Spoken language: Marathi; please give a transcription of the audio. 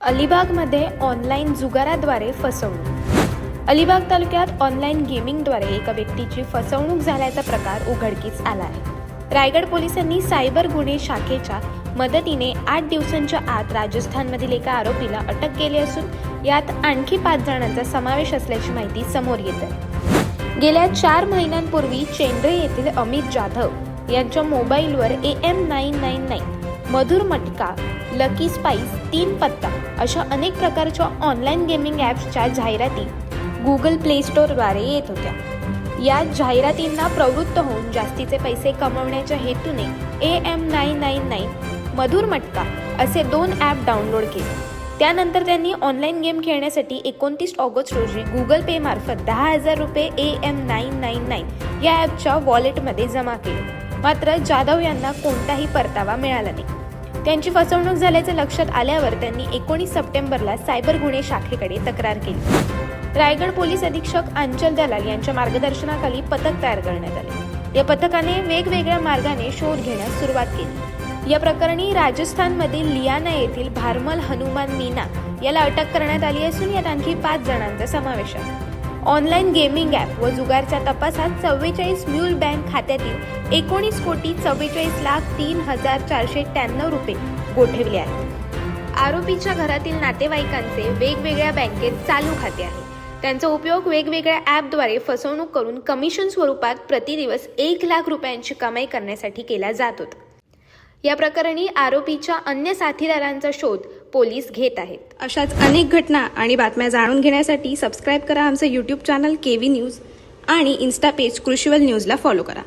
अलिबागमध्ये ऑनलाईन जुगाराद्वारे फसवणूक। अलिबाग तालुक्यात ऑनलाईन गेमिंगद्वारे एका व्यक्तीची फसवणूक झाल्याचा प्रकार उघडकीस आला आहे। रायगड पोलिसांनी सायबर गुन्हे शाखेच्या मदतीने 8 दिवसांच्या आत राजस्थानमधील एका आरोपीला अटक केली असून यात आणखी 5 जणांचा समावेश असल्याची माहिती समोर येत आहे। गेल्या 4 महिन्यांपूर्वी चेंद्रे येथील अमित जाधव यांच्या मोबाईलवर AM999 मधुर मटका, लकी स्पाइस, 3 पत्ता अशा अनेक प्रकारच्या ऑनलाईन गेमिंग ॲप्सच्या जाहिराती गुगल प्ले स्टोअरद्वारे येत होत्या। या जाहिरातींना प्रवृत्त होऊन जास्तीचे पैसे कमवण्याच्या हेतूने AM999 मधुर मटका असे 2 ॲप डाउनलोड केले। त्यानंतर त्यांनी ऑनलाईन गेम खेळण्यासाठी 29 ऑगस्ट रोजी गुगल पे मार्फत 10,000 रुपये AM999 या ॲपच्या वॉलेटमध्ये जमा केले। मात्र जाधव यांना कोणताही परतावा मिळाला नाही। त्यांची फसवणूक झाल्याचे लक्षात आल्यावर त्यांनी 19 सप्टेंबरला सायबर गुन्हे शाखेकडे तक्रार केली। रायगड पोलीस अधीक्षक अंचल दलाल यांच्या मार्गदर्शनाखाली पथक तयार करण्यात आले। या पथकाने वेगवेगळ्या मार्गाने शोध घेण्यास सुरुवात केली। या प्रकरणी राजस्थानमधील लियाना येथील भारमल हनुमान मीना याला अटक करण्यात आली असून यात आणखी 5 जणांचा समावेश आहे। ऑनलाईन गेमिंग ॲप व जुगारच्या तपासात 44 म्यूल बँक खात्यातील 19,44,03,493 रुपये गोठवले आहेत। आरोपीच्या घरातील नातेवाईकांचे वेगवेगळ्या बँकेत चालू खाते आहे। त्यांचा उपयोग वेगवेगळ्या ॲपद्वारे फसवणूक करून कमिशन स्वरूपात प्रतिदिवस 1 लाख रुपयांची कमाई करण्यासाठी केला जात होता। या प्रकरणी आरोपीच्या अन्य साथीदारांचा शोध पोलीस घेत आहेत। अशाच अनेक घटना आणि बातम्या जाणून घेण्यासाठी सबस्क्राईब करा आमचे YouTube चॅनल KV न्यूज आणि इन्स्टा पेज कृषीवल न्यूजला फॉलो करा।